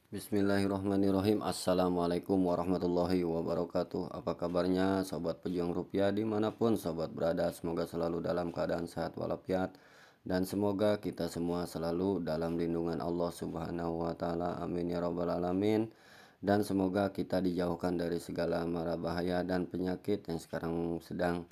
Bismillahirrahmanirrahim. Assalamualaikum warahmatullahi wabarakatuh. Apa kabarnya sobat pejuang rupiah dimanapun sobat berada. Semoga selalu dalam keadaan sehat walafiat. Dan semoga kita semua selalu dalam lindungan Allah subhanahu wa ta'ala. Amin ya rabbal alamin. Dan semoga kita dijauhkan dari segala mara bahaya dan penyakit yang sekarang sedang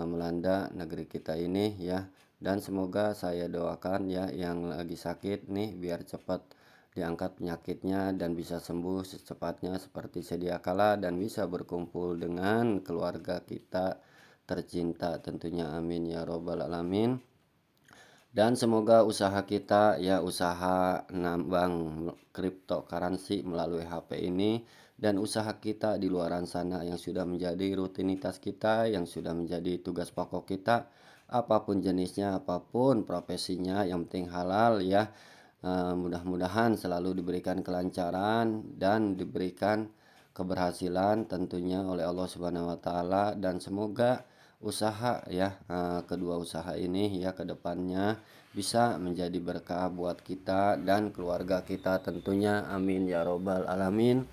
melanda negeri kita ini ya. Dan semoga saya doakan ya yang lagi sakit nih biar cepat diangkat penyakitnya dan bisa sembuh secepatnya seperti sedia kala dan bisa berkumpul dengan keluarga kita tercinta tentunya, amin ya robbal alamin. Dan semoga usaha kita ya, usaha nambang cryptocurrency melalui HP ini dan usaha kita di luaran sana yang sudah menjadi rutinitas kita, yang sudah menjadi tugas pokok kita, apapun jenisnya, apapun profesinya, yang penting halal ya. Mudah-mudahan selalu diberikan kelancaran dan diberikan keberhasilan tentunya oleh Allah Subhanahu wa taala, dan semoga usaha ya, kedua usaha ini ya ke depannya bisa menjadi berkah buat kita dan keluarga kita tentunya, amin ya robbal alamin.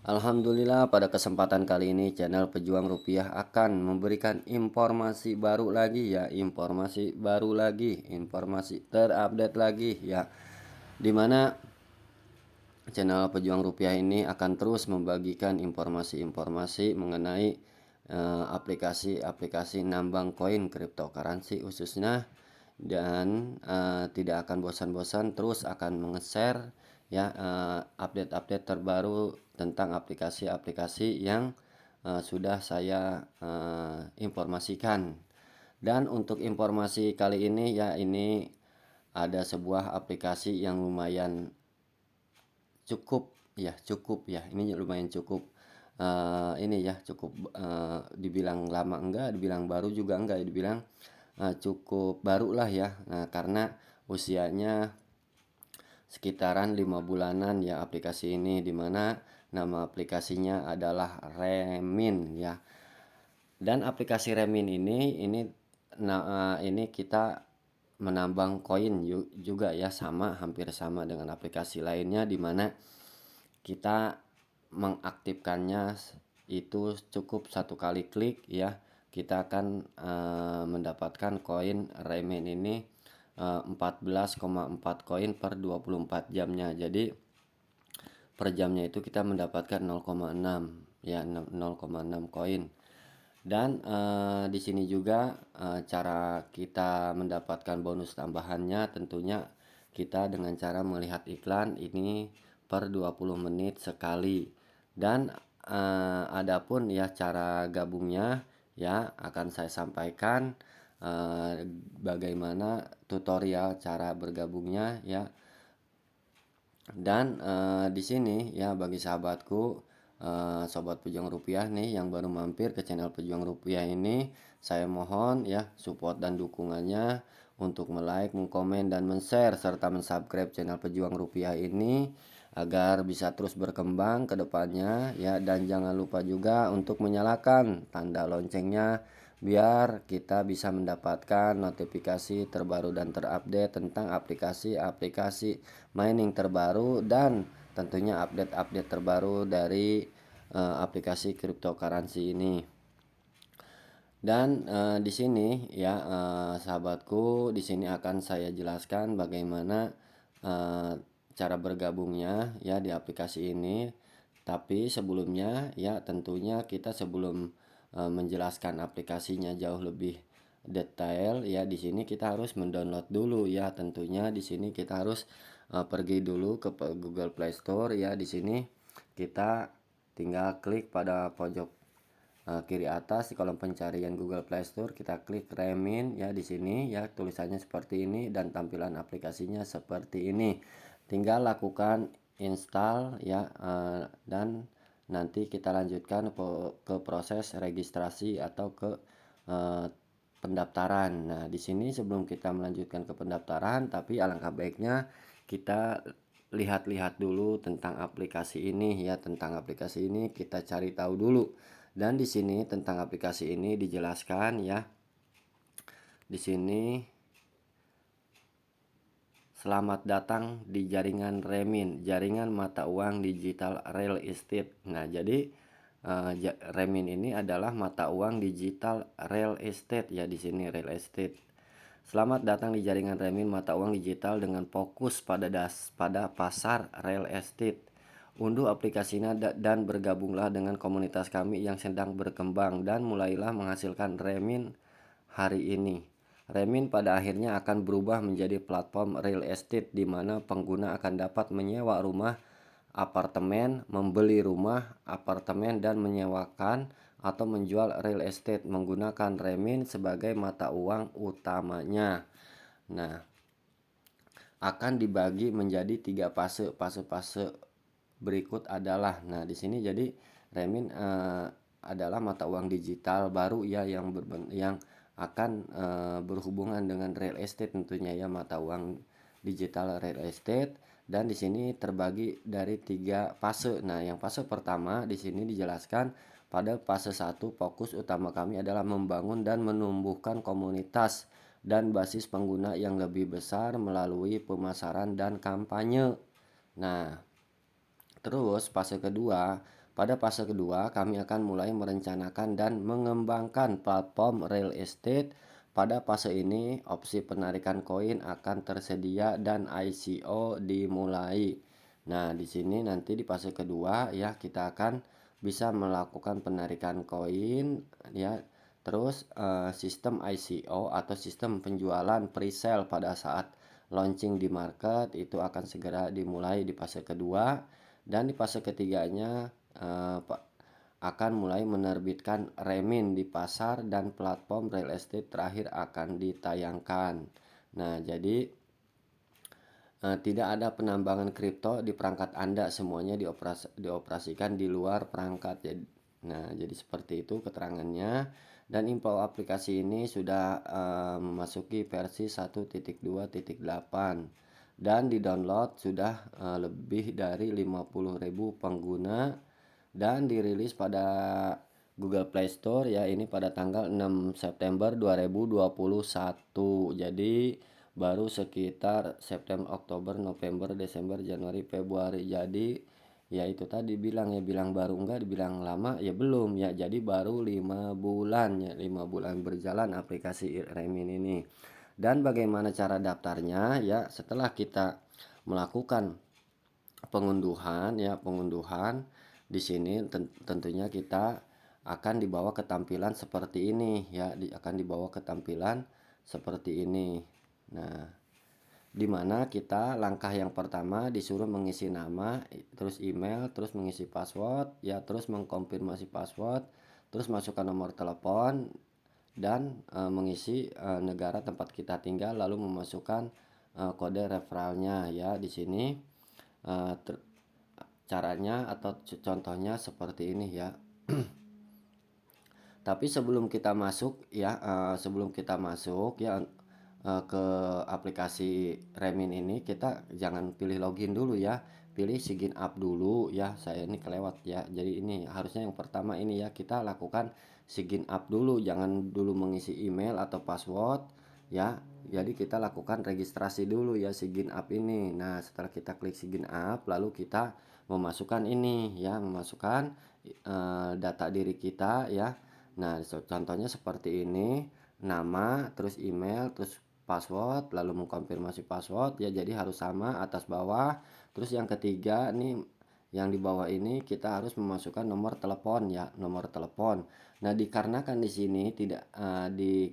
Alhamdulillah, pada kesempatan kali ini channel Pejuang Rupiah akan memberikan informasi baru lagi ya, informasi baru lagi, informasi terupdate lagi ya, dimana channel Pejuang Rupiah ini akan terus membagikan informasi-informasi mengenai aplikasi-aplikasi nambang koin cryptocurrency khususnya, dan tidak akan bosan-bosan terus akan menge-share ya update-update terbaru tentang aplikasi-aplikasi yang sudah saya informasikan. Dan untuk informasi kali ini ya, ini ada sebuah aplikasi yang lumayan cukup ya, ini lumayan cukup ini ya, cukup dibilang lama enggak, dibilang baru juga enggak, dibilang cukup baru lah ya. Nah, karena usianya sekitaran 5 bulanan ya aplikasi ini, dimana nama aplikasinya adalah Remin ya. Dan aplikasi Remin ini kita menambang koin juga ya, sama, hampir sama dengan aplikasi lainnya, dimana kita mengaktifkannya itu cukup satu kali klik ya, kita akan mendapatkan koin Remin ini 14,4 koin per 24 jamnya. Jadi per jamnya itu kita mendapatkan 0,6 ya, 0,6 koin. Dan di sini juga cara kita mendapatkan bonus tambahannya tentunya kita dengan cara melihat iklan ini per 20 menit sekali. Dan adapun ya cara gabungnya ya akan saya sampaikan bagaimana tutorial cara bergabungnya ya. Dan di sini ya bagi sahabatku, sobat pejuang rupiah nih yang baru mampir ke channel Pejuang Rupiah ini, saya mohon ya support dan dukungannya untuk like, mengkomen dan men-share serta men-subscribe channel Pejuang Rupiah ini agar bisa terus berkembang ke depannya ya. Dan jangan lupa juga untuk menyalakan tanda loncengnya biar kita bisa mendapatkan notifikasi terbaru dan terupdate tentang aplikasi-aplikasi mining terbaru dan tentunya update-update terbaru dari aplikasi cryptocurrency ini. Dan di sini ya sahabatku, di sini akan saya jelaskan bagaimana cara bergabungnya ya di aplikasi ini. Tapi sebelumnya ya tentunya kita sebelum menjelaskan aplikasinya jauh lebih detail ya, di sini kita harus mendownload dulu ya. Tentunya di sini kita harus pergi dulu ke Google Play Store ya. Di sini kita tinggal klik pada pojok kiri atas di kolom pencarian Google Play Store, kita klik Remin ya. Di sini ya tulisannya seperti ini dan tampilan aplikasinya seperti ini. Tinggal lakukan install ya, dan nanti kita lanjutkan ke proses registrasi atau ke pendaftaran. Nah, di sini sebelum kita melanjutkan ke pendaftaran, tapi alangkah baiknya kita lihat-lihat dulu tentang aplikasi ini ya, tentang aplikasi ini kita cari tahu dulu. Dan di sini tentang aplikasi ini dijelaskan ya. Di sini Selamat datang di jaringan Remin, jaringan mata uang digital real estate. Nah, jadi Remin ini adalah mata uang digital real estate ya, di sini real estate. Selamat datang di jaringan Remin mata uang digital dengan fokus pada pasar real estate. Unduh aplikasinya dan bergabunglah dengan komunitas kami yang sedang berkembang dan mulailah menghasilkan Remin hari ini. Remin pada akhirnya akan berubah menjadi platform real estate di mana pengguna akan dapat menyewa rumah, apartemen, membeli rumah, apartemen, dan menyewakan atau menjual real estate menggunakan Remin sebagai mata uang utamanya. Nah, akan dibagi menjadi 3 fase. Fase berikut adalah, nah di sini jadi Remin adalah mata uang digital baru ya, yang akan berhubungan dengan real estate tentunya ya, mata uang digital real estate. Dan di sini terbagi dari 3 fase. Nah, yang fase pertama di sini dijelaskan pada fase 1, fokus utama kami adalah membangun dan menumbuhkan komunitas dan basis pengguna yang lebih besar melalui pemasaran dan kampanye. Nah, terus pada fase kedua kami akan mulai merencanakan dan mengembangkan platform real estate. Pada fase ini opsi penarikan koin akan tersedia dan ICO dimulai. Nah, di sini nanti di fase kedua ya kita akan bisa melakukan penarikan koin ya. Terus sistem ICO atau sistem penjualan pre-sale pada saat launching di market itu akan segera dimulai di fase kedua. Dan di fase ketiganya akan mulai menerbitkan Remin di pasar dan platform real estate terakhir akan ditayangkan. Nah, jadi tidak ada penambangan kripto di perangkat Anda, semuanya dioperasikan di luar perangkat. Nah, jadi seperti itu keterangannya. Dan info aplikasi ini sudah memasuki versi 1.2.8 dan di-download sudah lebih dari 50.000 pengguna dan dirilis pada Google Play Store ya, ini pada tanggal 6 September 2021. Jadi baru sekitar September, Oktober, November, Desember, Januari, Februari. Jadi ya itu tadi bilang baru enggak, dibilang lama ya belum ya. Jadi baru 5 bulan ya, 5 bulan berjalan aplikasi Remin ini. Dan bagaimana cara daftarnya ya, setelah kita melakukan pengunduhan di sini tentunya kita akan dibawa ke tampilan seperti ini ya, akan dibawa ke tampilan seperti ini. Nah, di mana kita langkah yang pertama disuruh mengisi nama, terus email, terus mengisi password ya, terus mengkonfirmasi password, terus masukkan nomor telepon dan mengisi negara tempat kita tinggal, lalu memasukkan kode referralnya ya. Di sini caranya atau contohnya seperti ini ya. Tapi sebelum kita masuk ya, ke aplikasi Remin ini, kita jangan pilih login dulu ya, pilih sign up dulu ya. Saya ini kelewat ya, jadi ini harusnya yang pertama ini ya, kita lakukan sign up dulu, jangan dulu mengisi email atau password ya. Jadi kita lakukan registrasi dulu ya, sign up ini. Nah, setelah kita klik sign up, lalu kita memasukkan ini ya, memasukkan data diri kita ya. Nah, contohnya seperti ini, nama, terus email, terus password, lalu mengkonfirmasi password ya, jadi harus sama atas bawah. Terus yang ketiga nih, yang di bawah ini kita harus memasukkan nomor telepon ya, nomor telepon. Nah, dikarenakan di sini tidak di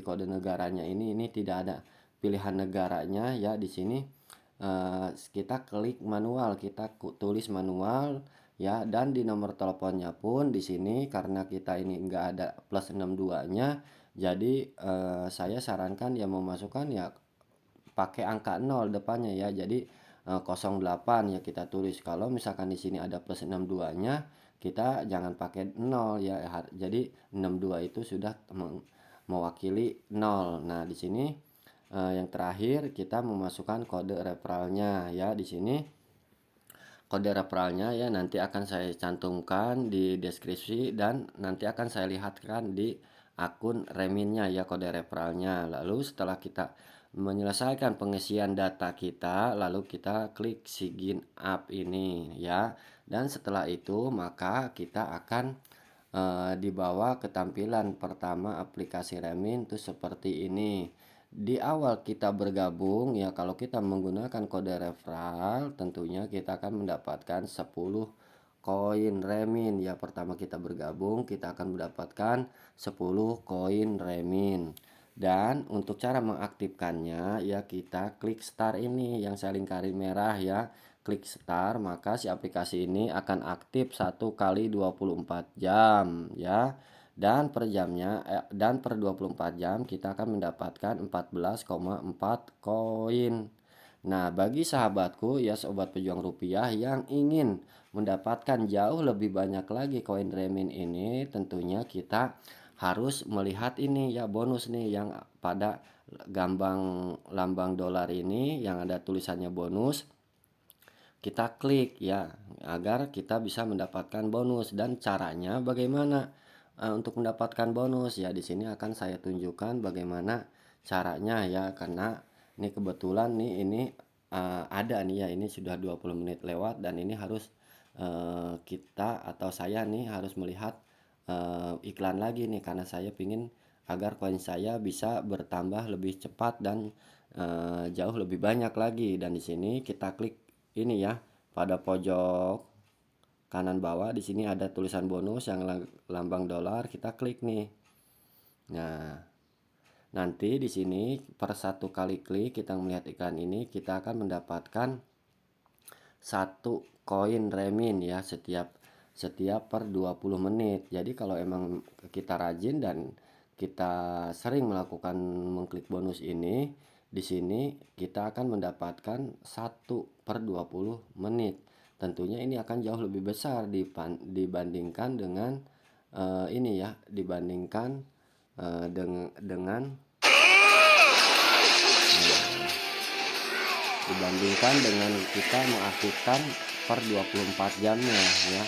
kode negaranya ini tidak ada pilihan negaranya ya, di sini kita klik manual, kita tulis manual ya. Dan di nomor teleponnya pun di sini karena kita ini enggak ada plus 62-nya, jadi saya sarankan ya memasukkan ya pakai angka 0 depannya ya. Jadi 08 ya kita tulis. Kalau misalkan di sini ada plus 62-nya, kita jangan pakai 0 ya. Jadi 62 itu sudah mewakili 0. Nah, di sini yang terakhir kita memasukkan kode referralnya ya. Di sini kode referralnya ya nanti akan saya cantumkan di deskripsi dan nanti akan saya lihatkan di akun Reminnya ya, kode referralnya. Lalu setelah kita menyelesaikan pengisian data kita, lalu kita klik sign up ini ya. Dan setelah itu maka kita akan dibawa ke tampilan pertama aplikasi Remin itu seperti ini. Di awal kita bergabung ya, kalau kita menggunakan kode referral tentunya kita akan mendapatkan 10 koin Remin ya. Pertama kita bergabung kita akan mendapatkan 10 koin Remin. Dan untuk cara mengaktifkannya ya, kita klik start ini yang saya lingkarin merah ya. Klik start, maka si aplikasi ini akan aktif 1 kali 24 jam ya. Dan per jamnya dan per 24 jam kita akan mendapatkan 14,4 koin. Nah, bagi sahabatku ya, sobat pejuang rupiah yang ingin mendapatkan jauh lebih banyak lagi koin Remin ini, tentunya kita harus melihat ini ya, bonus nih yang pada gambang lambang dolar ini yang ada tulisannya bonus. Kita klik ya agar kita bisa mendapatkan bonus. Dan caranya bagaimana untuk mendapatkan bonus ya, di sini akan saya tunjukkan bagaimana caranya ya, karena ini kebetulan nih ini ada nih ya, ini sudah 20 menit lewat dan ini harus kita atau saya nih harus melihat iklan lagi nih, karena saya pingin agar koin saya bisa bertambah lebih cepat dan jauh lebih banyak lagi. Dan di sini kita klik ini ya, pada pojok kanan bawah di sini ada tulisan bonus yang lambang dolar, kita klik nih. Nah, nanti di sini per 1 kali klik kita melihat iklan ini, kita akan mendapatkan 1 koin Remin ya, setiap per 20 menit. Jadi kalau emang kita rajin dan kita sering melakukan mengklik bonus ini, di sini kita akan mendapatkan 1 per 20 menit. Tentunya ini akan jauh lebih besar dibandingkan dengan ini ya, dibandingkan dengan kita mengaktifkan per 24 jamnya ya.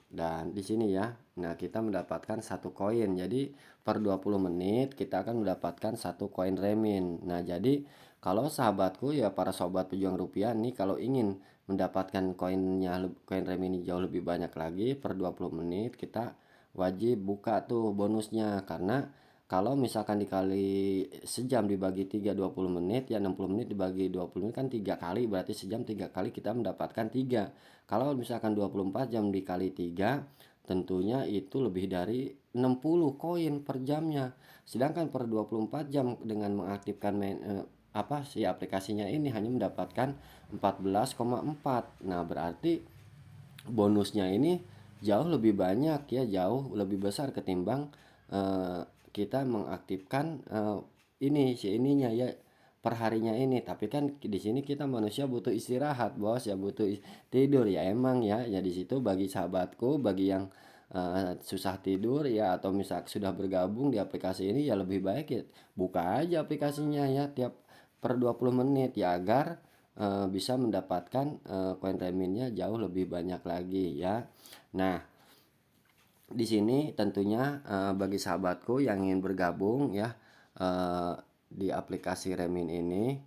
Dan di sini ya, nah kita mendapatkan 1 koin. Jadi per 20 menit kita akan mendapatkan 1 koin Remin. Nah, jadi kalau sahabatku ya, para sobat pejuang rupiah nih, kalau ingin mendapatkan koin Remin jauh lebih banyak lagi, per 20 menit kita wajib buka tuh bonusnya. Karena kalau misalkan dikali sejam dibagi 3 20 menit ya, 60 menit dibagi 20 menit kan 3 kali, berarti sejam 3 kali kita mendapatkan 3. Kalau misalkan 24 jam dikali 3 tentunya itu lebih dari 60 koin per jamnya. Sedangkan per 24 jam dengan mengaktifkan si aplikasinya ini hanya mendapatkan 14,4. Nah, berarti bonusnya ini jauh lebih banyak ya, jauh lebih besar ketimbang kita mengaktifkan ininya ya, perharinya ini. Tapi kan di sini kita manusia butuh istirahat bos ya, butuh tidur ya, emang ya. Ya di situ bagi sahabatku, bagi yang susah tidur ya, atau misal sudah bergabung di aplikasi ini ya, lebih baik ya buka aja aplikasinya ya tiap per 20 menit ya, agar bisa mendapatkan koin reminnya jauh lebih banyak lagi ya. Nah, di sini tentunya bagi sahabatku yang ingin bergabung ya di aplikasi Remin ini,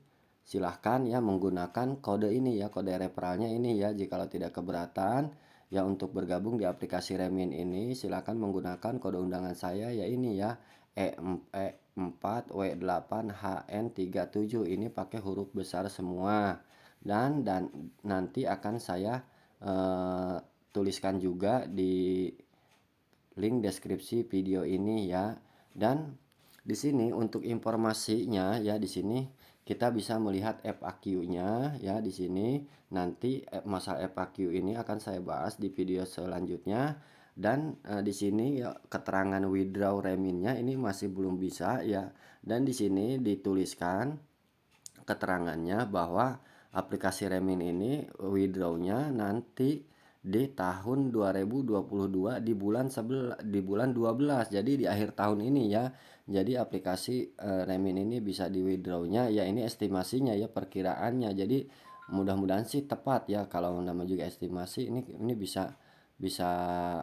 silahkan ya menggunakan kode ini ya, kode referralnya ini ya. Jikalau tidak keberatan ya untuk bergabung di aplikasi Remin ini, silahkan menggunakan kode undangan saya ya, ini ya, E4W8HN37. Ini pakai huruf besar semua. Dan nanti akan saya tuliskan juga di link deskripsi video ini ya. Dan di sini untuk informasinya ya, di sini kita bisa melihat FAQ-nya ya. Di sini nanti masalah FAQ ini akan saya bahas di video selanjutnya. Dan di sini ya, keterangan withdraw reminnya ini masih belum bisa ya. Dan di sini dituliskan keterangannya bahwa aplikasi Remin ini withdrawnya nanti di tahun 2022 di bulan 12. Jadi di akhir tahun ini ya. Jadi aplikasi Remin ini bisa di withdrawnya ya, ini estimasinya ya, perkiraannya. Jadi mudah-mudahan sih tepat ya, kalau nama juga estimasi ini bisa bisa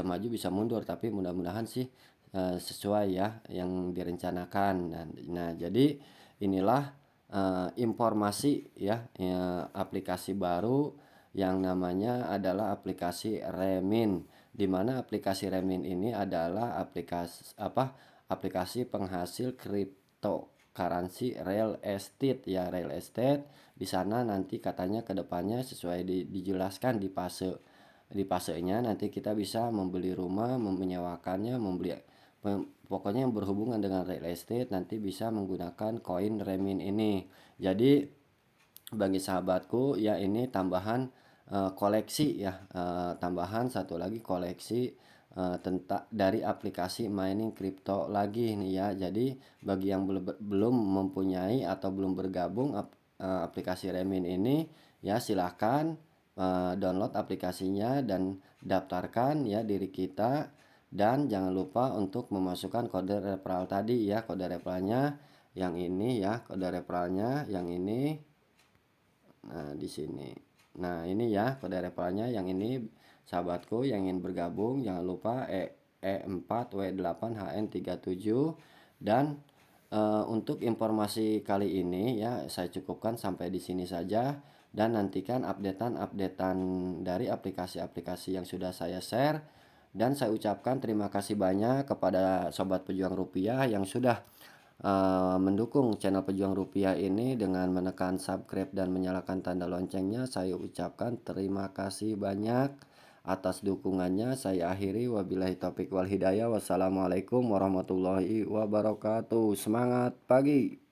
maju bisa mundur, tapi mudah-mudahan sih sesuai ya yang direncanakan. Nah, jadi inilah, informasi ya, aplikasi baru yang namanya adalah aplikasi Remin, di mana aplikasi Remin ini adalah aplikasi penghasil cryptocurrency real estate ya, real estate. Di sana nanti katanya ke depannya sesuai dijelaskan di fasenya nanti kita bisa membeli rumah, menyewakannya, pokoknya yang berhubungan dengan real estate nanti bisa menggunakan koin Remin ini. Jadi bagi sahabatku ya ini tambahan koleksi ya, tambahan satu lagi koleksi tentang dari aplikasi mining crypto lagi nih ya. Jadi bagi yang belum mempunyai atau belum bergabung aplikasi Remin ini ya, silahkan download aplikasinya dan daftarkan ya diri kita, dan jangan lupa untuk memasukkan kode referral tadi ya, kode referralnya yang ini ya, kode referralnya yang ini. Nah, di sini. Nah, ini ya kode referralnya yang ini, sahabatku yang ingin bergabung jangan lupa E4W8HN37. Dan untuk informasi kali ini ya saya cukupkan sampai di sini saja, dan nantikan updatean dari aplikasi-aplikasi yang sudah saya share. Dan saya ucapkan terima kasih banyak kepada Sobat Pejuang Rupiah yang sudah mendukung channel Pejuang Rupiah ini dengan menekan subscribe dan menyalakan tanda loncengnya. Saya ucapkan terima kasih banyak atas dukungannya. Saya akhiri, wabillahi taufik wal hidayah. Wassalamualaikum warahmatullahi wabarakatuh. Semangat pagi.